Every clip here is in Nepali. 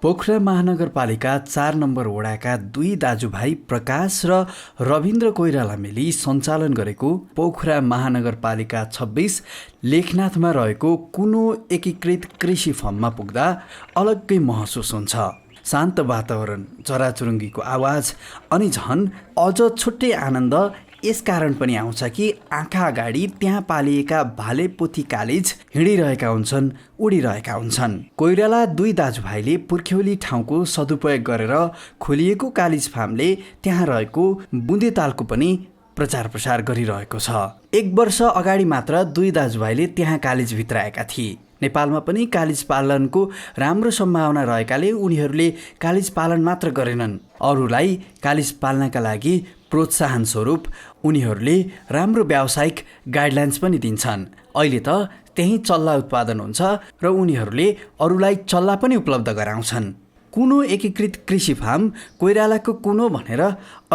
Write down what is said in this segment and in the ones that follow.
पोखरा महानगरपालिका 4 नम्बर वडाका दुई दाजुभाइ प्रकाश र रविन्द्र कोइराला मिली सञ्चालन गरेको पोखरा महानगरपालिका 26 लेखनाथमा रहेको कुनो एकीकृत कृषि फर्ममा पुग्दा अलग्गै महसुस हुन्छ। शान्त वातावरण, चराचुरुङ्गीको आवाज अनि झन् अझ छुट्टै आनन्द यस कारण पनि आउँछ कि आँखा अगाडि त्यहाँ पालिएका भालेपोथी कालिज हिँडिरहेका हुन्छन्, उडिरहेका हुन्छन्। कोइराला दुई दाजुभाइले पुर्ख्यौली ठाउँको सदुपयोग गरेर खोलिएको कालिज फार्मले त्यहाँ रहेको बुँदेतालको पनि प्रचार प्रसार गरिरहेको छ। 1 वर्ष अगाडि मात्र दुई दाजुभाइले त्यहाँ कालिज भित्राएका थिए। नेपालमा पनि कालिज पालनको राम्रो सम्भावना रहेकाले उनीहरूले कालिज पालन मात्र गरेनन्, अरूलाई कालिज पाल्नका लागि प्रोत्साहन स्वरूप उनीहरूले राम्रो व्यावसायिक गाइडलाइन्स पनि दिन्छन्। अहिले त त्यही चल्ला उत्पादन हुन्छ र उनीहरूले अरूलाई चल्ला पनि उपलब्ध गराउँछन्। कुनो एकीकृत कृषि फार्म कोइरालाको कुनो भनेर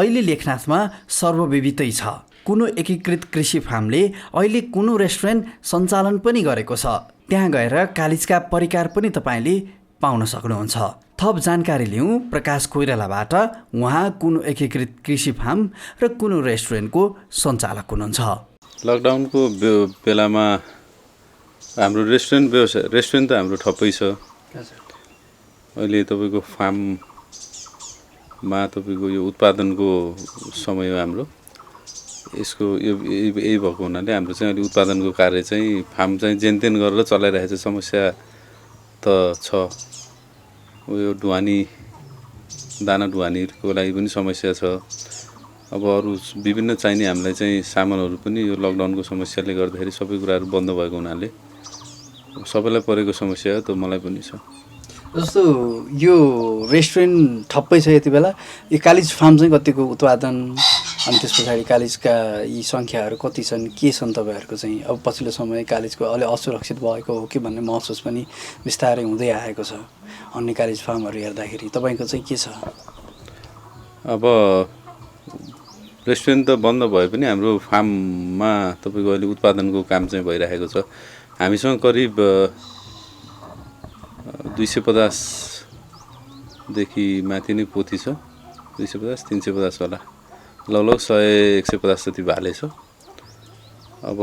अहिले लेखनाथमा सर्वविदितै छ। कुनो एकीकृत कृषि फार्मले अहिले कुनो रेस्टुरेन्ट सञ्चालन पनि गरेको छ। त्यहाँ गएर कालिजका परिकार पनि तपाईँले पाउन सक्नुहुन्छ। थप जानकारी लिउँ प्रकाश कोइरालाबाट। उहाँ कुनो एकीकृत कृषि फार्म र कुनो रेस्टुरेन्टको सञ्चालक हुनुहुन्छ। लकडाउनको बेलामा हाम्रो रेस्टुरेन्ट त हाम्रो ठप्पै छ। अहिले तपाईँको फार्ममा तपाईँको यो उत्पादनको समय हो हाम्रो। यसको यही भएको हुनाले हाम्रो चाहिँ अहिले उत्पादनको कार्य चाहिँ फार्म चाहिँ जेनतेन गरेर चलाइरहेको छ। समस्या त छ, यो दाना ढुवानीको लागि पनि समस्या छ। अब अरू विभिन्न चाहिने हामीलाई चाहिँ सामानहरू पनि यो लकडाउनको समस्याले गर्दाखेरि सबै कुराहरू बन्द भएको हुनाले सबैलाई परेको समस्या हो, त मलाई पनि छ। जस्तो यो रेस्टुरेन्ट ठप्पै छ यति बेला, यो कालिज फार्म चाहिँ कतिको उत्पादन अनि त्यस पछाडि कालिजका यी सङ्ख्याहरू कति छन्, के छन् तपाईँहरूको चाहिँ? अब पछिल्लो समय कालिजको अलि असुरक्षित भएको हो कि भन्ने महसुस पनि बिस्तारै हुँदै आएको छ अन्य कालिज फार्महरू हेर्दाखेरि। तपाईँको चाहिँ के छ? अब रेस्टुरेन्ट त बन्द भए पनि हाम्रो फार्ममा तपाईँको अहिले उत्पादनको काम चाहिँ भइरहेको छ। हामीसँग करिब 250 देखि माथि नै पोथी छ। 250-350 होला, लगभग 100-150 जति भाले छ। अब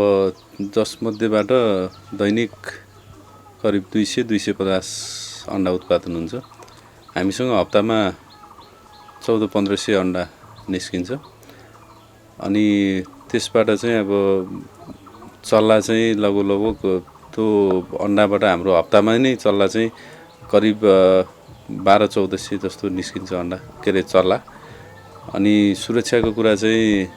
जसमध्येबाट दैनिक करिब 200-250 अन्डा उत्पादन हुन्छ। हामीसँग हप्तामा 1400-1500 अन्डा निस्किन्छ। अनि त्यसबाट चाहिँ अब चल्ला चाहिँ लगभग त्यो अन्डाबाट हाम्रो हप्तामा नै चल्ला चाहिँ करिब 1200-1400 जस्तो निस्किन्छ अन्डा, के अरे चल्ला। अनि सुरक्षाको कुरा चाहिँ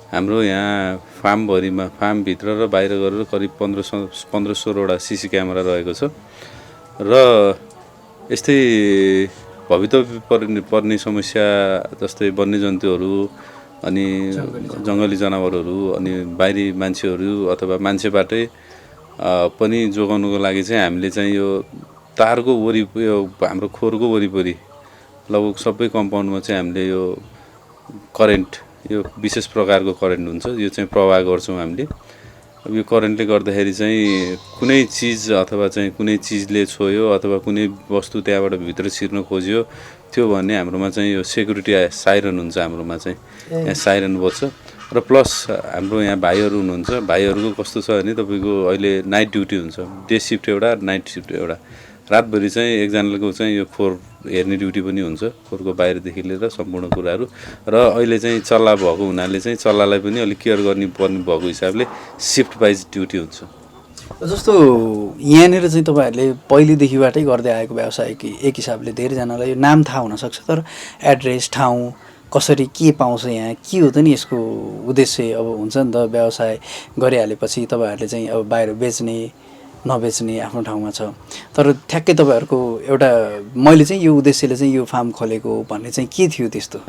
हाम्रो यहाँ फार्मभित्र र बाहिर गरेर करिब 1500-16वटा सिसी क्यामेरा रहेको छ। र यस्तै भविष्य पर्ने समस्या जस्तै वन्यजन्तुहरू अनि जङ्गली जनावरहरू अनि बाहिरी मान्छेहरू अथवा मान्छेबाटै पनि जोगाउनुको लागि चाहिँ हामीले चाहिँ यो तारको यो हाम्रो खोरको वरिपरि लगभग सबै कम्पाउन्डमा चाहिँ हामीले यो करेन्ट, यो विशेष प्रकारको करेन्ट हुन्छ, यो चाहिँ प्रवाह गर्छौँ हामीले। अब यो करेन्टले गर्दाखेरि चाहिँ कुनै चिज अथवा चाहिँ कुनै चिजले छोयो अथवा कुनै वस्तु त्यहाँबाट भित्र छिर्न खोज्यो त्यो भने हाम्रोमा चाहिँ यो सेक्युरिटी साइरन हुन्छ। हाम्रोमा चाहिँ यहाँ साइरन बज्छ। र प्लस हाम्रो यहाँ भाइहरू हुनुहुन्छ, भाइहरूको कस्तो छ भने तपाईँको अहिले नाइट ड्युटी हुन्छ। डे सिफ्ट एउटा, नाइट सिफ्ट एउटा। रातभरि चाहिँ एकजनाको चाहिँ यो खोर हेर्ने ड्युटी पनि हुन्छ, खोरको बाहिरदेखि लिएर सम्पूर्ण कुराहरू। र अहिले चाहिँ चल्ला भएको हुनाले चाहिँ चल्लालाई पनि अलिक केयर गर्नु पर्ने भएको हिसाबले सिफ्ट वाइज ड्युटी हुन्छ। जस्तो यहाँनिर चाहिँ तपाईँहरूले पहिलेदेखिबाटै गर्दै आएको व्यवसाय एक हिसाबले धेरैजनालाई यो नाम थाहा हुनसक्छ, तर एड्रेस, ठाउँ कसरी के पाउँछ यहाँ, के हो त नि यसको उद्देश्य? अब हुन्छ नि त व्यवसाय गरिहालेपछि तपाईँहरूले चाहिँ अब बाहिर बेच्ने नबेच्ने आफ्नो ठाउँमा छ, तर ठ्याक्कै तपाईँहरूको एउटा मैले चाहिँ यो उद्देश्यले चाहिँ यो फार्म खोलेको भन्ने चाहिँ के थियो त्यस्तो?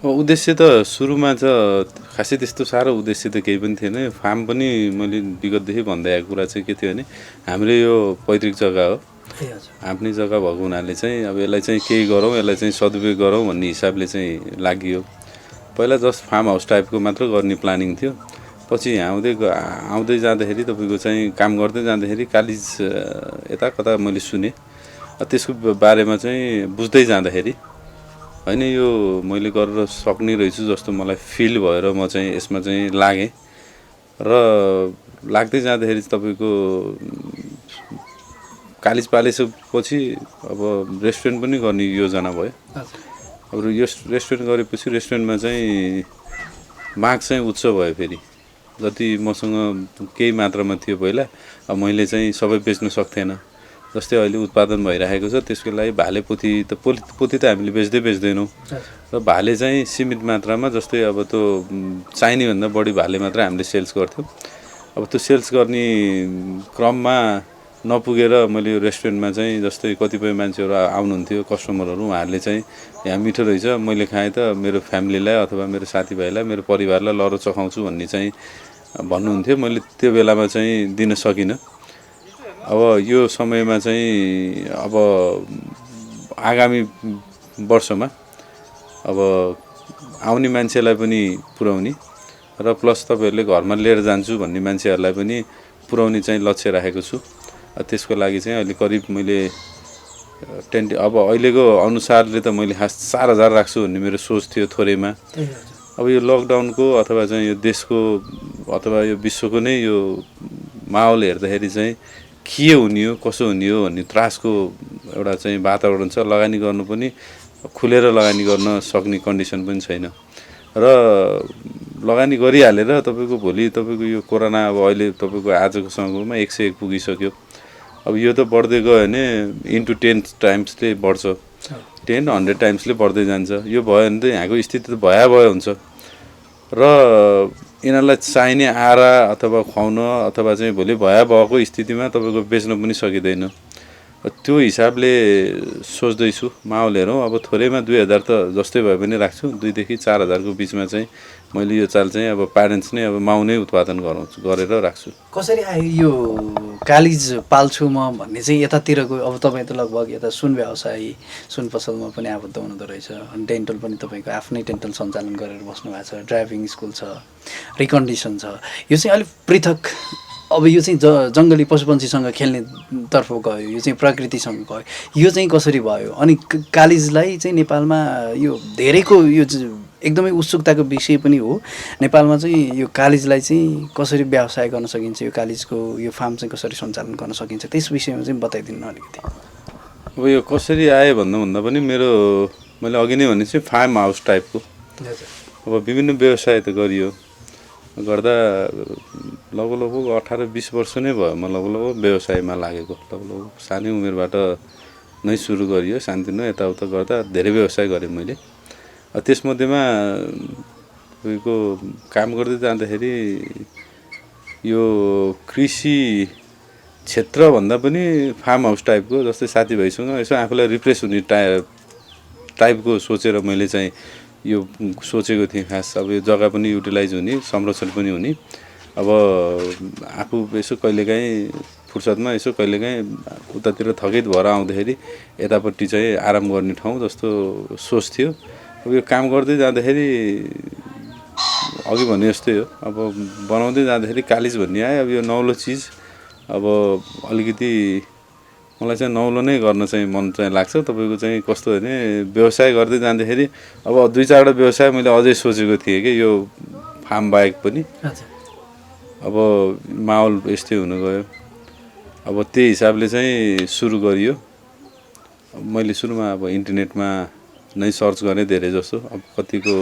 उद्देश्य त सुरुमा त खासै त्यस्तो साह्रो उद्देश्य त केही पनि थिएन। फार्म पनि मैले विगतदेखि भन्दै आएको कुरा चाहिँ के थियो भने हाम्रो यो पैतृक जग्गा हो, आफ्नै जग्गा भएको हुनाले चाहिँ अब यसलाई चाहिँ केही गरौँ, यसलाई चाहिँ सदुपयोग गरौँ भन्ने हिसाबले चाहिँ लागि। पहिला जस्ट फार्म हाउस टाइपको मात्र गर्ने प्लानिङ थियो। पछि आउँदै जाँदाखेरि तपाईँको चाहिँ काम गर्दै जाँदाखेरि कालिज यता कता मैले सुने त्यसको बारेमा चाहिँ बुझ्दै जाँदाखेरि होइन यो मैले गरेर सक्ने रहेछु जस्तो मलाई फिल भएर म चाहिँ यसमा चाहिँ लागेँ र लाग्दै जाँदाखेरि तपाईँको कलेज पालेपछि अब रेस्टुरेन्ट पनि गर्ने योजना भयो। अब यो रेस्टुरेन्ट गरेपछि रेस्टुरेन्टमा चाहिँ माग चाहिँ उच्च भयो फेरि जति मसँग केही मात्रामा थियो पहिला अब मैले चाहिँ सबै बेच्न सक्थेन। जस्तै अहिले उत्पादन भइरहेको छ त्यसको लागि भाले पोथी त त हामीले बेच्दैनौँ र भाले चाहिँ सीमित मात्रामा जस्तै अब त्यो चाहिने भन्दा बढी भाले मात्र हामीले सेल्स गर्थ्यौँ। अब त्यो सेल्स गर्ने क्रममा नपुगेर मैले यो रेस्टुरेन्टमा चाहिँ जस्तै कतिपय मान्छेहरू आउनुहुन्थ्यो कस्टमरहरू उहाँहरूले चाहिँ यहाँ मिठो रहेछ मैले खाएँ त मेरो फ्यामिलीलाई अथवा मेरो साथीभाइलाई मेरो परिवारलाई लरो चखाउँछु भन्ने चाहिँ भन्नुहुन्थ्यो। मैले त्यो बेलामा चाहिँ दिन सकिनँ। अब यो समयमा चाहिँ अब आगामी वर्षमा अब आउने मान्छेलाई पनि पुर्याउने र प्लस तपाईँहरूले घरमा लिएर जान्छु भन्ने मान्छेहरूलाई पनि पुर्याउने चाहिँ लक्ष्य राखेको छु। त्यसको लागि चाहिँ अहिले करिब मैले अब अहिलेको अनुसारले त मैले 4,000 राख्छु भन्ने मेरो सोच थियो थोरैमा। अब यो लकडाउनको अथवा चाहिँ यो देशको अथवा यो विश्वको नै यो माहौल हेर्दाखेरि चाहिँ के हुने हो कसो हुने हो भन्ने त्रासको एउटा चाहिँ वातावरण छ। लगानी गर्नु पनि खुलेर लगानी गर्न सक्ने कन्डिसन पनि छैन र लगानी गरिहालेर तपाईँको भोलि तपाईँको यो कोरोना अब अहिले तपाईँको आजको समयमा 101 पुगिसक्यो। अब यो त बढ्दै गयो भने इन्टु 10 टाइम्सले बढ्छ 10-100 टाइम्सले बढ्दै जान्छ। यो भयो भने त यहाँको स्थिति त भयावह हुन्छ र यिनीहरूलाई चाहिने आरा अथवा खुवाउन अथवा चाहिँ भोलि भयावहको स्थितिमा तपाईँको बेच्न पनि सकिँदैन। त्यो हिसाबले सोच्दैछु माहौल हेरौँ। अब थोरैमा 2,000 त जस्तै भए पनि राख्छु 2 देखि 4,000 को बिचमा चाहिँ मैले यो चाल चाहिँ अब प्यारेन्ट्स नै अब माउ नै उत्पादन गरेर राख्छु। कसरी आयो यो कालिज पाल्छु म भन्ने चाहिँ यतातिरको? अब तपाईँ त लगभग यता सुन व्यवसायी सुन पसलमा पनि आबद्ध हुनुहुँदो रहेछ अनि डेन्टल पनि तपाईँको आफ्नै डेन्टल सञ्चालन गरेर बस्नु भएको छ, ड्राइभिङ स्कुल छ, रिकन्डिसन छ। यो चाहिँ अलिक पृथक। अब यो चाहिँ जङ्गली पशुपन्छीसँग खेल्ने तर्फ गयो, यो चाहिँ प्रकृतिसँग गयो, यो चाहिँ कसरी भयो? अनि कालिजलाई चाहिँ नेपालमा यो धेरैको यो एकदमै उत्सुकताको विषय पनि हो। नेपालमा चाहिँ यो कालिजलाई चाहिँ कसरी व्यवसाय गर्न सकिन्छ, यो कालिजको यो फार्म चाहिँ कसरी सञ्चालन गर्न सकिन्छ, त्यस विषयमा चाहिँ बताइदिनु अलिकति। अब यो कसरी आयो भन्दा पनि मैले अघि नै भने चाहिँ फार्म हाउस टाइपको अब विभिन्न व्यवसाय त गरियो गर्दा लगभग 18-20 वर्ष नै भयो म लगभग व्यवसायमा लागेको। लगभग सानै उमेरबाट नै सुरु गरियो, सानोतिनो यताउता गर्दा धेरै व्यवसाय गरेँ मैले। त्यसमध्येमा तपाईँको काम गर्दै जाँदाखेरि यो कृषि क्षेत्रभन्दा पनि फार्म हाउस टाइपको जस्तै साथीभाइसँग यसो आफूलाई रिफ्रेस हुने टाइपको सोचेर मैले चाहिँ यो सोचेको थिएँ। खास अब यो जग्गा पनि युटिलाइज हुने, संरक्षण पनि हुने। अब आफू यसो कहिलेकाहीँ फुर्सदमा यसो कहिलेकाहीँ उतातिर थकित भएर आउँदाखेरि यतापट्टि चाहिँ आराम गर्ने ठाउँ जस्तो सोच थियो। अब यो काम गर्दै जाँदाखेरि अघि भने जस्तै हो, अब बनाउँदै जाँदाखेरि कालिज भन्ने आयो। अब यो नौलो चिज अब अलिकति मलाई चाहिँ नौलो नै गर्न चाहिँ मन चाहिँ लाग्छ। तपाईँको चाहिँ कस्तो भने व्यवसाय गर्दै जाँदाखेरि अब 2-4वटा व्यवसाय मैले अझै सोचेको थिएँ कि यो फार्म बाहेक पनि। अब माहौल यस्तै हुन गयो। अब त्यही हिसाबले चाहिँ सुरु गरियो। मैले सुरुमा अब इन्टरनेटमा नै सर्च गरेँ धेरै जसो। अब कतिको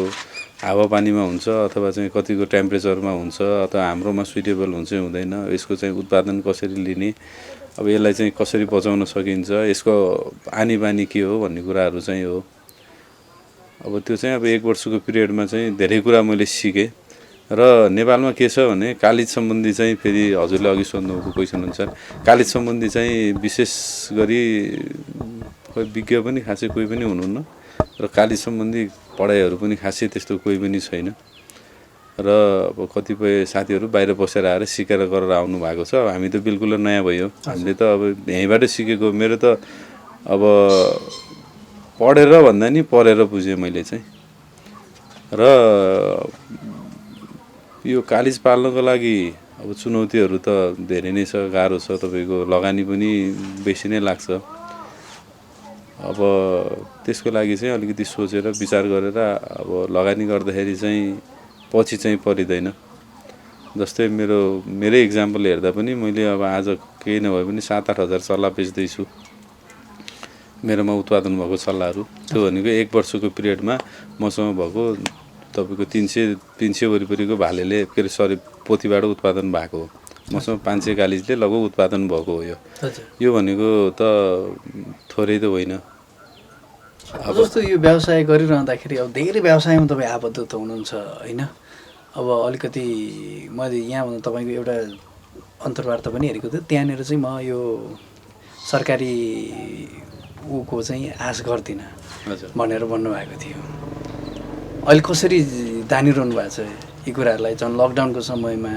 हावापानीमा हुन्छ अथवा चाहिँ कतिको टेम्परेचरमा हुन्छ अथवा हाम्रोमा सुइटेबल हुन्छ हुँदैन, यसको चाहिँ उत्पादन कसरी लिने, अब यसलाई चाहिँ कसरी बचाउन सकिन्छ, यसको आनी बानी के हो भन्ने कुराहरू चाहिँ हो। अब त्यो चाहिँ अब 1 वर्षको पिरियडमा चाहिँ धेरै कुरा मैले सिकेँ। र नेपालमा के छ भने कालिज सम्बन्धी चाहिँ फेरि हजुरले अघि सोध्नुभएको क्वेसन अनुसार कालिज सम्बन्धी चाहिँ विशेष गरी कोही विज्ञ पनि खासै कोही पनि हुनुहुन्न र कालिज सम्बन्धी पढाइहरू पनि खासै त्यस्तो कोही पनि छैन। र अब कतिपय साथीहरू बाहिर बसेर आएर सिकेर गरेर आउनु भएको छ। हामी त बिल्कुल नयाँ भयो। हामीले त अब यहीँबाट सिकेको। मेरो त अब पढेर भन्दा नि पढेर बुझेँ मैले चाहिँ। र यो कालिज पाल्नको लागि अब चुनौतीहरू त धेरै नै छ, गाह्रो छ। तपाईँको लगानी पनि बेसी नै लाग्छ अब त्यसको लागि चाहिँ अलिकति सोचेर विचार गरेर अब लगानी गर्दाखेरि चाहिँ पछि चाहिँ परिँदैन। जस्तै मेरै इक्जाम्पल हेर्दा पनि मैले अब आज केही नभए पनि 7-8 हजार चल्ला बेच्दैछु। मेरोमा उत्पादन भएको चल्लाहरू त्यो भनेको 1 वर्षको पिरियडमा मसँग भएको तपाईँको 300 वरिपरिको भालेले के अरे पोथीबाट उत्पादन भएको हो। मसँग 500 कालिजले लगभग उत्पादन भएको हो। यो भनेको त थोरै त होइन। अब जस्तो यो व्यवसाय गरिरहँदाखेरि अब धेरै व्यवसायमा तपाईँ आबद्ध त हुनुहुन्छ होइन। अब अलिकति मैले यहाँ तपाईँको एउटा अन्तर्वार्ता पनि हेरेको थिएँ, त्यहाँनिर चाहिँ म यो सरकारी ऊको चाहिँ आश गर्दिनँ भनेर भन्नुभएको थियो। अहिले कसरी दानिरहनु भएको छ यी कुराहरूलाई? झन् लकडाउनको समयमा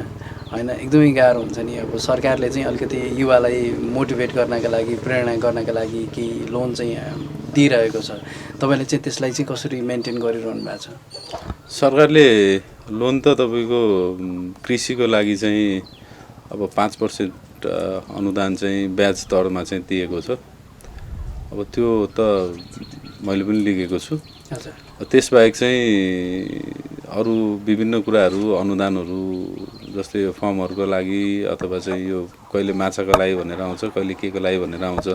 होइन एकदमै गाह्रो हुन्छ नि। अब सरकारले चाहिँ अलिकति युवालाई मोटिभेट गर्नका लागि, प्रेरणा गर्नका लागि केही लोन चाहिँ दिइरहेको छ। तपाईँले चाहिँ त्यसलाई चाहिँ कसरी मेन्टेन गरिरहनु भएको छ? सरकारले लोन त तपाईँको कृषिको लागि चाहिँ अब 5% अनुदान चाहिँ ब्याज दरमा चाहिँ दिएको छ। अब त्यो त मैले पनि लिएको छु। त्यसबाहेक चाहिँ अरू विभिन्न कुराहरू अनुदानहरू जस्तै यो फर्महरूको लागि अथवा चाहिँ यो कहिले माछाको लागि भनेर आउँछ, कहिले केको लागि भनेर आउँछ।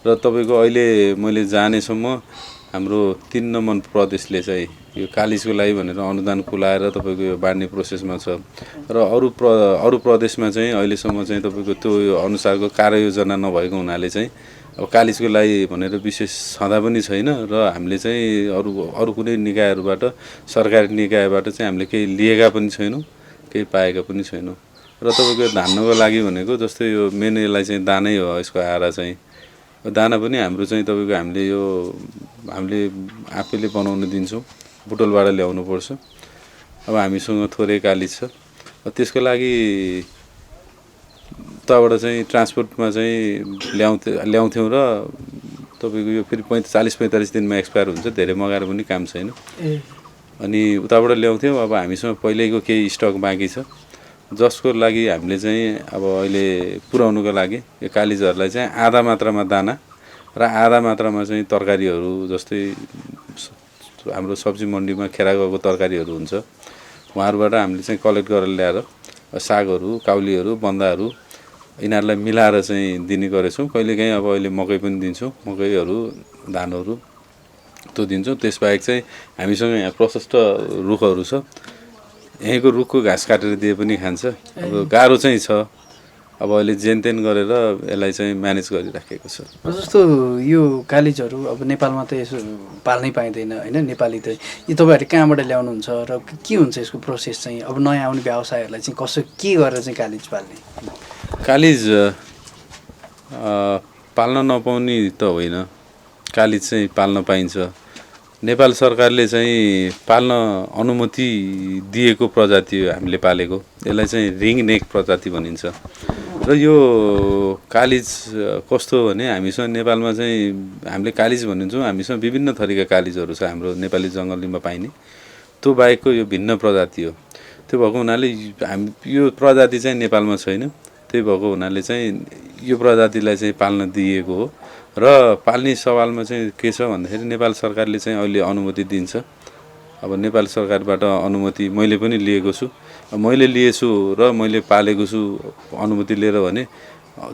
र तपाईँको अहिले मैले जानेसम्म हाम्रो 3 नम्बर प्रदेशले चाहिँ यो कालिजको लागि भनेर अनुदान खुलाएर तपाईँको यो बाँड्ने प्रोसेसमा छ। र अरू प्रदेशमा चाहिँ अहिलेसम्म चाहिँ तपाईँको त्यो अनुसारको कार्ययोजना नभएको हुनाले चाहिँ अब कालिजको लागि भनेर विशेष छँदा पनि छैन। र हामीले चाहिँ अरू कुनै निकायहरूबाट, सरकारी निकायबाट चाहिँ हामीले केही लिएका पनि छैनौँ, केही पाएका पनि छैनौँ। र तपाईँको धान्नको लागि भनेको जस्तै यो मेन यसलाई चाहिँ दानै हो। यसको आहारा चाहिँ दाना पनि हाम्रो चाहिँ तपाईँको हामीले आफैले बनाउन दिन्छौँ, बुटोलबाट ल्याउनु पर्छ। अब हामीसँग थोरै कालिज छ, त्यसको लागि उताबाट चाहिँ ट्रान्सपोर्टमा चाहिँ ल्याउँथ्यौँ र तपाईँको यो फेरि 40-45 दिनमा एक्सपायर हुन्छ। धेरै मगाएर पनि काम छैन। अनि उताबाट ल्याउँथ्यौँ। अब हामीसँग पहिल्यैको केही स्टक बाँकी छ, जसको लागि हामीले चाहिँ अब अहिले पुर्याउनुको लागि यो कालिजहरूलाई चाहिँ आधा मात्रामा दाना र आधा मात्रामा चाहिँ तरकारीहरू, जस्तै हाम्रो सब्जी मन्डीमा खेरा गएको तरकारीहरू हुन्छ, उहाँहरूबाट हामीले चाहिँ कलेक्ट गरेर ल्याएर सागहरू, काउलीहरू, बन्दाहरू यिनीहरूलाई मिलाएर चाहिँ दिने गरेछौँ। कहिलेकाहीँ अब अहिले मकै पनि दिन्छौँ, मकैहरू, धानहरू त्यो दिन्छौँ। त्यसबाहेक चाहिँ हामीसँग यहाँ प्रशस्त रुखहरू छ। यहीँको रुखको घाँस काटेर दिए पनि खान्छ। अब गाह्रो चाहिँ छ। अब अहिले जेनतेन गरेर यसलाई चाहिँ म्यानेज गरिराखेको छ। जस्तो यो कालिजहरू अब नेपालमा त यसो पाल्नै पाइँदैन होइन। नेपाली त यो तपाईँहरू कहाँबाट ल्याउनुहुन्छ र के हुन्छ यसको प्रोसेस चाहिँ? अब नयाँ आउने व्यवसायहरूलाई चाहिँ के गरेर चाहिँ कालिज पाल्ने? कालिज पाल्न नपाउने त होइन, कालिज चाहिँ पाल्न पाइन्छ। नेपाल सरकारले चाहिँ पाल्न अनुमति दिएको प्रजाति हो हामीले पालेको। यसलाई चाहिँ रिङ नेक प्रजाति भनिन्छ। र यो कालिज कस्तो हो भने हामीसँग नेपालमा चाहिँ हामीले कालिज भनिन्छौँ। हामीसँग विभिन्न थरीका कालिजहरू छ हाम्रो नेपाली जङ्गलीमा पाइने। त्यो बाहेकको यो भिन्न प्रजाति हो। त्यो भएको हुनाले यो प्रजाति चाहिँ नेपालमा छैन। त्यही भएको हुनाले चाहिँ यो प्रजातिलाई चाहिँ पाल्न दिएको हो। र पाल्ने सवालमा चाहिँ के छ भन्दाखेरि नेपाल सरकारले चाहिँ अहिले अनुमति दिन्छ। अब नेपाल सरकारबाट अनुमति मैले पनि लिएको छु। मैले लिएछु र मैले पालेको छु अनुमति लिएर भने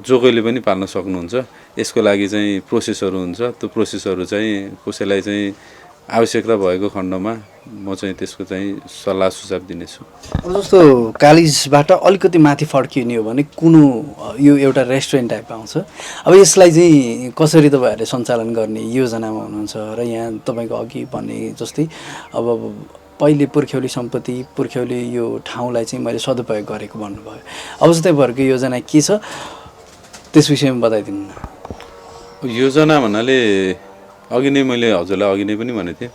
जो कोहीले पनि पाल्न सक्नुहुन्छ। यसको लागि चाहिँ प्रोसेसहरू हुन्छ। त्यो प्रोसेसहरू चाहिँ कसैलाई चाहिँ आवश्यकता भएको खण्डमा म चाहिँ त्यसको चाहिँ सल्लाह सुझाव दिनेछु। अब जस्तो कालिजबाट अलिकति माथि फर्किने हो भने कुनो यो एउटा रेस्टुरेन्ट टाइप आउँछ। अब यसलाई चाहिँ कसरी तपाईँहरूले सञ्चालन गर्ने योजनामा हुनुहुन्छ? र यहाँ तपाईँको अघि भने जस्तै अब पहिले पुर्ख्यौली सम्पत्ति, पुर्ख्यौली यो ठाउँलाई चाहिँ मैले सदुपयोग गरेको भन्नुभयो। अब चाहिँ तपाईँहरूको योजना के छ त्यस विषयमा बताइदिनु न। योजना भन्नाले अघि नै मैले हजुरलाई अघि नै पनि भनेको थिएँ,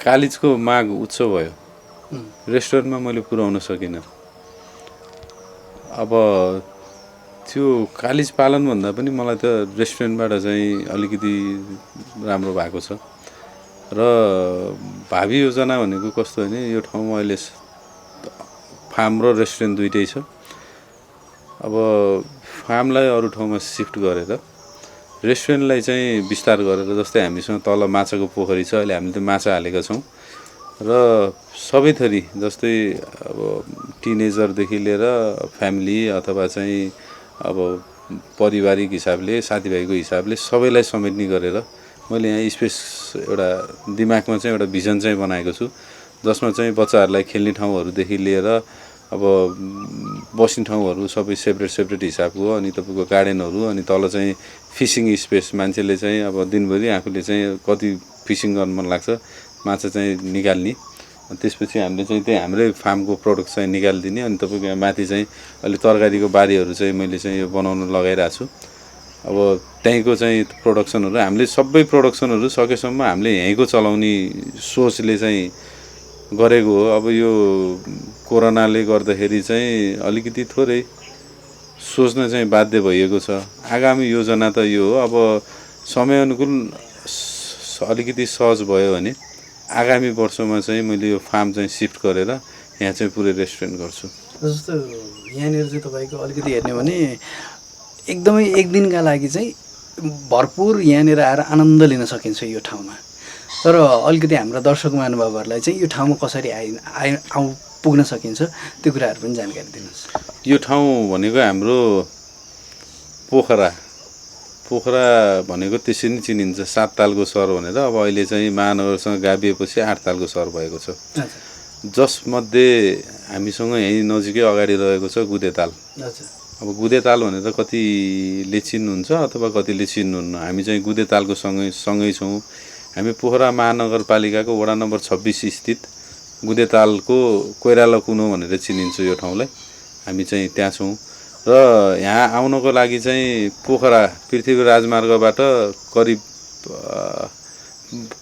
कालिजको माग उच्च भयो, रेस्टुरेन्टमा मैले पुर्याउन सकिनँ। अब त्यो कालिज पालन भन्दा पनि मलाई त रेस्टुरेन्टबाट चाहिँ अलिकति राम्रो भएको छ। र भावी योजना भनेको कस्तो भने यो ठाउँमा अहिले फार्म र रेस्टुरेन्ट दुइटै छ। अब फार्मलाई अरू ठाउँमा सिफ्ट गरेर रेस्टुरेन्टलाई चाहिँ विस्तार गरेर जस्तै हामीसँग तल माछाको पोखरी छ, अहिले हामीले त्यो माछा हालेका छौँ र सबै थरी जस्तै अब टिनेजरदेखि लिएर फ्यामिली अथवा चाहिँ अब पारिवारिक हिसाबले साथीभाइको हिसाबले सबैलाई समेट्ने गरेर मैले यहाँ स्पेस एउटा दिमागमा चाहिँ एउटा भिजन चाहिँ बनाएको छु, जसमा चाहिँ बच्चाहरूलाई खेल्ने ठाउँहरूदेखि लिएर अब बस्ने ठाउँहरू सबै सेपरेट हिसाबको, अनि तपाईँको गार्डनहरू, अनि तल चाहिँ फिसिङ स्पेस, मान्छेले चाहिँ अब दिनभरि आफूले चाहिँ कति फिसिङ गर्नु मन लाग्छ माछा चाहिँ निकाल्ने, त्यसपछि हामीले चाहिँ त्यही हाम्रै फार्मको प्रडक्ट चाहिँ निकालिदिने। अनि तपाईँको यहाँ माथि चाहिँ अहिले तरकारीको बारीहरू चाहिँ मैले चाहिँ यो बनाउन लगाइरहेको छु। अब त्यहीँको चाहिँ प्रोडक्सनहरू हामीले सबै प्रोडक्सनहरू सकेसम्म हामीले यहीँको चलाउने सोचले चाहिँ गरेको हो। अब यो कोरोनाले गर्दाखेरि चाहिँ अलिकति थोरै सोच्न चाहिँ बाध्य भइएको छ। आगामी योजना त यो हो, अब समयअनुकूल अलिकति सहज भयो भने आगामी वर्षमा चाहिँ मैले यो फार्म चाहिँ शिफ्ट गरेर यहाँ चाहिँ पुरै रेस्टुरेन्ट गर्छु। जस्तो यहाँनिर चाहिँ तपाईँको अलिकति हेर्ने हो भने एकदमै एक दिनका लागि चाहिँ भरपुर यहाँनिर आएर आनन्द लिन सकिन्छ यो ठाउँमा। तर अलिकति हाम्रा दर्शक महानुभावहरूलाई चाहिँ यो ठाउँमा कसरी पुग्न सकिन्छ त्यो कुराहरू पनि जानकारी दिनुहोस्। यो ठाउँ भनेको हाम्रो पोखरा भनेको त्यसरी नै चिनिन्छ, 7 तालको सहर भनेर। अब अहिले चाहिँ महानगरसँग गाभिएपछि 8 तालको सहर भएको छ, जसमध्ये हामीसँग यहीँ नजिकै अगाडि रहेको छ गुदेताल। अब गुदेताल भनेर कतिले चिन्नुहुन्छ अथवा कतिले चिन्नुहुन्न। हामी चाहिँ गुदेतालको सँगै छौँ। हामी पोखरा महानगरपालिकाको वडा नम्बर 26 स्थित गुदेतालको कोइराला कुनो भनेर चिनिन्छ यो ठाउँलाई। हामी चाहिँ त्यहाँ छौँ र यहाँ आउनको लागि चाहिँ पोखरा पृथ्वी राजमार्गबाट करिब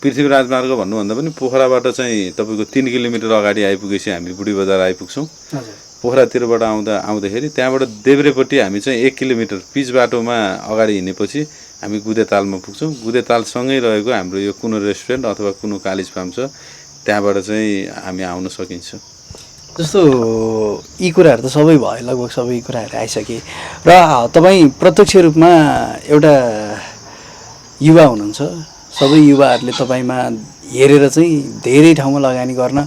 पृथ्वी राजमार्ग भन्नुभन्दा पनि पोखराबाट चाहिँ तपाईँको 3 किलोमिटर अगाडि आइपुगेपछि हामी बुढी बजार आइपुग्छौँ। पोखरातिरबाट आउँदाखेरि त्यहाँबाट देब्रेपट्टि हामी चाहिँ 1 किलोमिटर पिच बाटोमा अगाडि हिँडेपछि हामी गुदेतालमा पुग्छौँ। गुदेतालसँगै रहेको हाम्रो यो कुनो रेस्टुरेन्ट अथवा कुनो कालिज फार्म छ, त्यहाँबाट चाहिँ हामी आउन सकिन्छ। जस्तो यी कुराहरू त सबै भयो, लगभग सबै कुराहरू आइसके र तपाईँ प्रत्यक्ष रूपमा एउटा युवा हुनुहुन्छ। सबै युवाहरूले तपाईँमा हेरेर चाहिँ धेरै ठाउँमा लगानी गर्न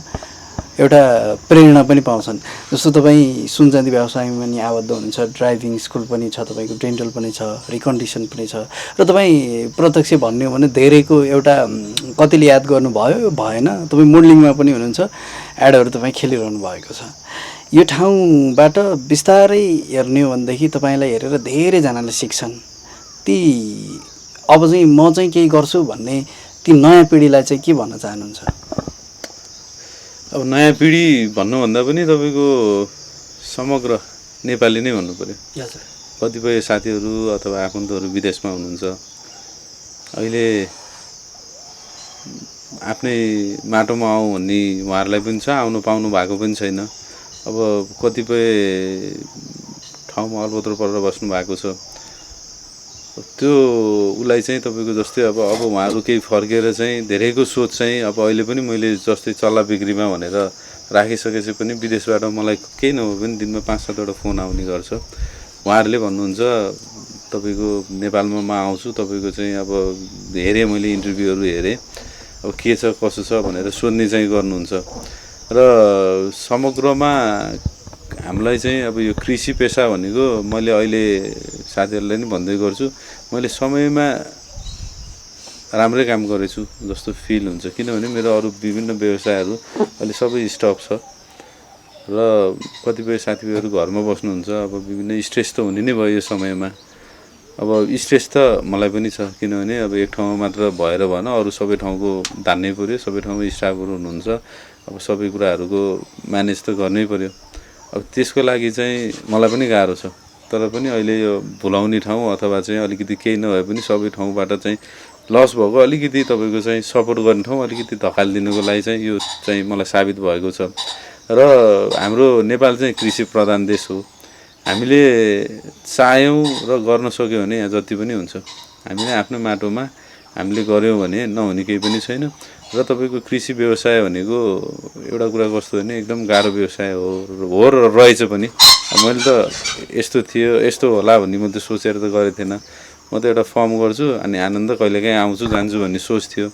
एउटा प्रेरणा पनि पाउँछन्। जस्तो तपाईँ सुनचाँदी व्यवसायमा पनि आबद्ध हुनुहुन्छ, ड्राइभिङ स्कुल पनि छ, तपाईँको डेन्टल पनि छ, रिकन्डिसन पनि छ र तपाईँ प्रत्यक्ष भन्ने हो भने धेरैको एउटा कतिले याद गर्नुभयो भएन, तपाईँ मोडलिङमा पनि हुनुहुन्छ, एडहरू तपाईँ खेलिरहनु भएको छ। यो ठाउँबाट बिस्तारै हेर्ने हो भनेदेखि तपाईँलाई हेरेर धेरैजनाले सिक्छन्। ती अब चाहिँ म चाहिँ केही गर्छु भन्ने ती नयाँ पिँढीलाई चाहिँ के भन्न चाहनुहुन्छ? अब नयाँ पिँढी भन्नुभन्दा पनि तपाईँको समग्र नेपाली नै भन्नु पऱ्यो। कतिपय साथीहरू अथवा आफन्तहरू विदेशमा हुनुहुन्छ, अहिले आफ्नै माटोमा आउँ भन्ने उहाँहरूलाई पनि छ, आउनु पाउनु भएको पनि छैन। अब कतिपय ठाउँमा अल्पत्र परेर बस्नु भएको छ, त्यो उसलाई चाहिँ तपाईँको जस्तै अब उहाँहरू केही फर्केर चाहिँ धेरैको सोच चाहिँ अब अहिले पनि मैले जस्तै चल्ला बिक्रीमा भनेर राखिसकेपछि पनि विदेशबाट मलाई केही नभए पनि दिनमा 5-7वटा फोन आउने गर्छ। उहाँहरूले भन्नुहुन्छ तपाईँको नेपालमा म आउँछु, तपाईँको चाहिँ अब हेरेँ मैले इन्टरभ्यूहरू हेरेँ, अब के छ कसो छ भनेर सोध्ने चाहिँ गर्नुहुन्छ। र समग्रमा हामीलाई चाहिँ अब यो कृषि पेसा भनेको मैले अहिले साथीहरूलाई नि भन्दै गर्छु, मैले समयमा राम्रै काम गरेछु जस्तो फिल हुन्छ। किनभने मेरो अरू विभिन्न व्यवसायहरू अहिले सबै स्टप छ र कतिपय साथीहरू घरमा बस्नुहुन्छ। अब विभिन्न स्ट्रेस त हुने नै भयो यो समयमा। अब स्ट्रेस त मलाई पनि छ, किनभने अब एक ठाउँमा मात्र भएर भएन, अरू सबै ठाउँको धान्नै पऱ्यो, सबै ठाउँमा स्टाफहरू हुनुहुन्छ, अब सबै कुराहरूको म्यानेज त गर्नै पऱ्यो। अब त्यसको लागि चाहिँ मलाई पनि गाह्रो छ, तर पनि अहिले यो भुलाउने ठाउँ अथवा चाहिँ अलिकति केही नभए पनि सबै ठाउँबाट चाहिँ लस भएको अलिकति तपाईँको चाहिँ सपोर्ट गर्ने ठाउँ अलिकति धकालिदिनुको लागि चाहिँ यो चाहिँ मलाई साबित भएको छ। र हाम्रो नेपाल चाहिँ कृषि प्रधान देश हो। हामीले चाह्यौँ र गर्न सक्यौँ भने यहाँ जति पनि हुन्छ। हामीले आफ्नो माटोमा हामीले गऱ्यौँ भने नहुने केही पनि छैन। र तपाईँको कृषि व्यवसाय भनेको एउटा कुरा कस्तो भने एकदम गाह्रो व्यवसाय हो र रहेछ पनि। मैले त यस्तो थियो यस्तो होला भन्ने म त सोचेर त गरेको थिएन। म त एउटा फर्म गर्छु अनि आनन्द कहिलेकाहीँ आउँछु जान्छु भन्ने सोच थियो।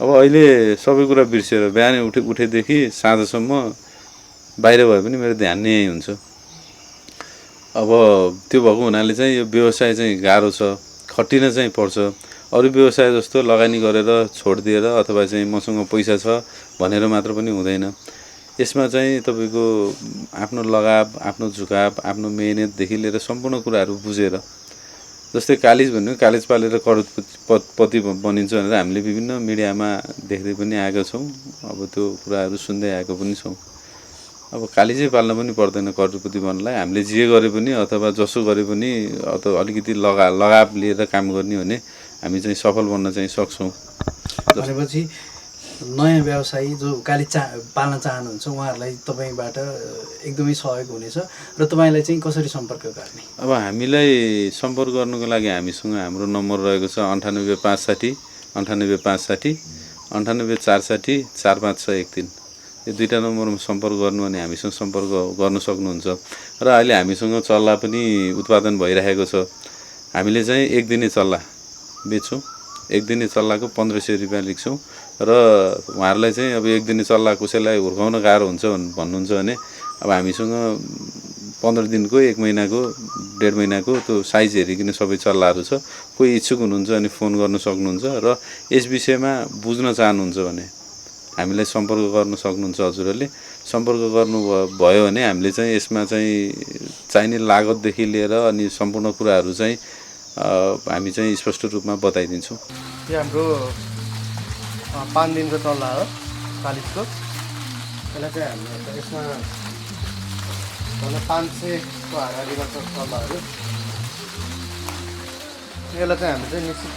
अब अहिले सबै कुरा बिर्सेर बिहानै उठेदेखि साँझसम्म बाहिर भए पनि मेरो ध्यान नै यहीँ हुन्छ। अब त्यो भएको हुनाले चाहिँ यो व्यवसाय चाहिँ गाह्रो छ, खटिन चाहिँ पर्छ। अरू व्यवसाय जस्तो लगानी गरेर छोडिदिएर अथवा चाहिँ मसँग पैसा छ भनेर मात्र पनि हुँदैन। यसमा चाहिँ तपाईँको आफ्नो लगाव, आफ्नो झुकाव, आफ्नो मेहनतदेखि लिएर सम्पूर्ण कुराहरू बुझेर, जस्तै कालिज भन्नु कालिज पालेर करोडपति बनिन्छ भनेर हामीले विभिन्न मिडियामा देख्दै पनि आएका छौँ। अब त्यो कुराहरू सुन्दै आएको पनि छौँ। अब कालिजै पाल्न पनि पर्दैन करोडपति बन्नलाई। हामीले जे गरे पनि अथवा जसो गरे पनि अथवा अलिकति लगाव लिएर काम गर्ने भने हामी चाहिँ सफल बन्न चाहिँ सक्छौँ। भनेपछि नयाँ व्यवसायी जो कालिज पाल्न चाहनुहुन्छ उहाँहरूलाई तपाईँबाट एकदमै सहयोग हुनेछ र तपाईँलाई चाहिँ कसरी सम्पर्क गर्ने? अब हामीलाई सम्पर्क गर्नुको लागि हामीसँग हाम्रो नम्बर रहेको छ 98560 98560 98460 45613। यो दुईवटा नम्बरमा सम्पर्क गर्नु भने हामीसँग सम्पर्क गर्न सक्नुहुन्छ। र अहिले हामीसँग चल्ला पनि उत्पादन भइरहेको छ। हामीले चाहिँ एक दिने चल्ला बेच्छौँ। एक दिने चल्लाको 1500 रुपियाँ लिन्छौँ र उहाँहरूलाई चाहिँ अब एक दिने चल्ला कसैलाई हुर्काउन गाह्रो हुन्छ भन्नुहुन्छ भने अब हामीसँग 15 दिनको, 1 महिनाको, 1.5 महिनाको त्यो साइज हेरिकन सबै चल्लाहरू छ। कोही इच्छुक हुनुहुन्छ भने फोन गर्न सक्नुहुन्छ र यस विषयमा बुझ्न चाहनुहुन्छ भने हामीलाई सम्पर्क गर्न सक्नुहुन्छ। हजुरहरूले सम्पर्क गर्नुभयो भने हामीले चाहिँ यसमा चाहिँ चाहिने लागतदेखि लिएर अनि सम्पूर्ण कुराहरू चाहिँ हामी चाहिँ स्पष्ट रूपमा बताइदिन्छौँ। यो हाम्रो 5 दिनको चल्ला हो कालिजको। यसलाई चाहिँ हाम्रो यसमा 500को हाराहारीमा छ चल्लाहरू। यसलाई चाहिँ हामीले चाहिँ निश्चित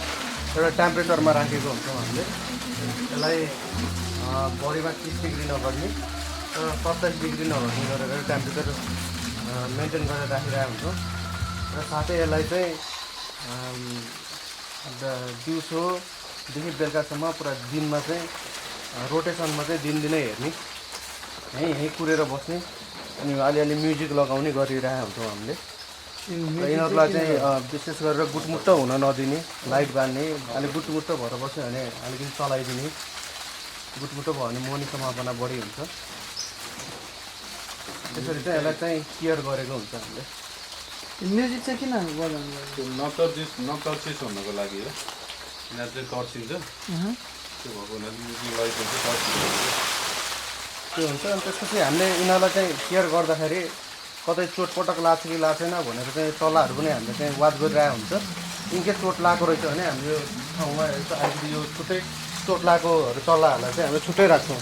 एउटा टेम्परेचरमा राखेको हुन्छौँ। हामीले यसलाई बडीमा 30 डिग्री नगर्ने र 27 डिग्री नगर्ने गरेर टेम्परेचर मेन्टेन गरेर राखिरहेको हुन्छौँ। र साथै यसलाई चाहिँ दिउँसोदेखि बेलुकासम्म पुरा दिनमा चाहिँ रोटेसनमा चाहिँ दिनदिनै हेर्ने, यहीँ कुरेर बस्ने अनि अलिअलि म्युजिक लगाउने गरिरहेको हुन्छौँ हामीले। र यिनीहरूलाई चाहिँ विशेष गरेर गुटमुट्ट हुन नदिने, लाइट बाल्ने, अलिक गुटमुट्ट भएर बस्यो भने अलिकति चलाइदिने। गुटमुट्ट भयो भने मर्ने सम्भावना बढी हुन्छ। त्यसरी चाहिँ यसलाई चाहिँ केयर गरेको हुन्छ हामीले। म्युजिक चाहिँ किन बजाउनु? त्यो नतर्सिस हुनको लागि हो। यिनीहरू चाहिँ तर्सिन्छ, त्यो भएको हुनाले म्युजिक लगाइदिन्छ, तर्सिन्छ। त्यो हुन्छ। अनि त्यसपछि हामीले यिनीहरूलाई चाहिँ केयर गर्दाखेरि कतै चोटपटक लाग्छ कि लाग्दैन भनेर चाहिँ चल्लाहरू पनि हामीले चाहिँ वाच गरिरहेको हुन्छ। इनकेस चोट लागेको रहेछ भने हामीले यो ठाउँमा अलिकति यो छुट्टै चोट लागेकोहरू चल्लाहरूलाई चाहिँ हामीले छुट्टै राख्छौँ।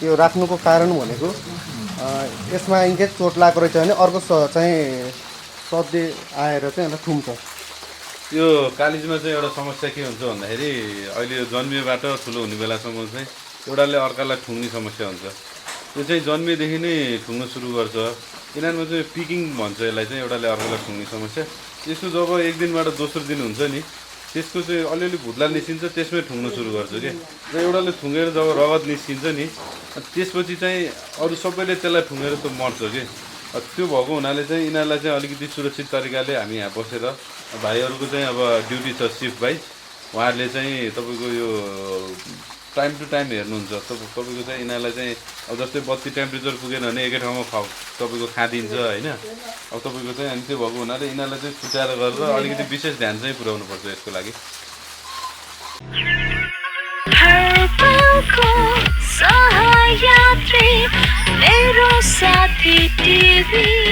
यो राख्नुको कारण भनेको यसमा इनकेस चोट लागेको रहेछ भने अर्को चाहिँ सधैँ आएर चाहिँ यसलाई थुम्छ। यो कालिजमा चाहिँ एउटा समस्या के हुन्छ भन्दाखेरि अहिले यो जन्मिएबाट ठुलो हुने बेलासम्म चाहिँ एउटाले अर्कालाई ठुङ्ने समस्या हुन्छ। यो चाहिँ जन्मिएदेखि नै ठुङ्न सुरु गर्छ। यिनीहरूमा चाहिँ पिकिङ भन्छ यसलाई चाहिँ, एउटाले अर्कालाई ठुङ्ने समस्या। यसो जब एक दिनबाट दोस्रो दिन हुन्छ नि त्यसको चाहिँ अलिअलि भुत्ला निस्किन्छ, त्यसमै ठुङ्न सुरु गर्छ कि। र एउटाले ठुँगेर जब रगत निस्किन्छ नि त्यसपछि चाहिँ अरू सबैले त्यसलाई ठुँगेर त मर्छ कि। त्यो भएको हुनाले चाहिँ यिनीहरूलाई चाहिँ अलिकति सुरक्षित तरिकाले हामी यहाँ बसेर भाइहरूको चाहिँ अब ड्युटी छ सिफ्ट वाइज, उहाँहरूले चाहिँ तपाईँको यो टाइम टु टाइम हेर्नुहुन्छ। तपाईँको चाहिँ यिनीहरूलाई चाहिँ अब जस्तै बत्ती टेम्परेचर पुगेन भने एकै ठाउँमा तपाईँको खाँदिन्छ होइन। अब तपाईँको चाहिँ अनि त्यो भएको हुनाले यिनीहरूलाई चाहिँ छुट्याएर गरेर अलिकति विशेष ध्यान चाहिँ पुर्याउनु पर्छ यसको लागि। सहयात्री मेरो साथी टिभी।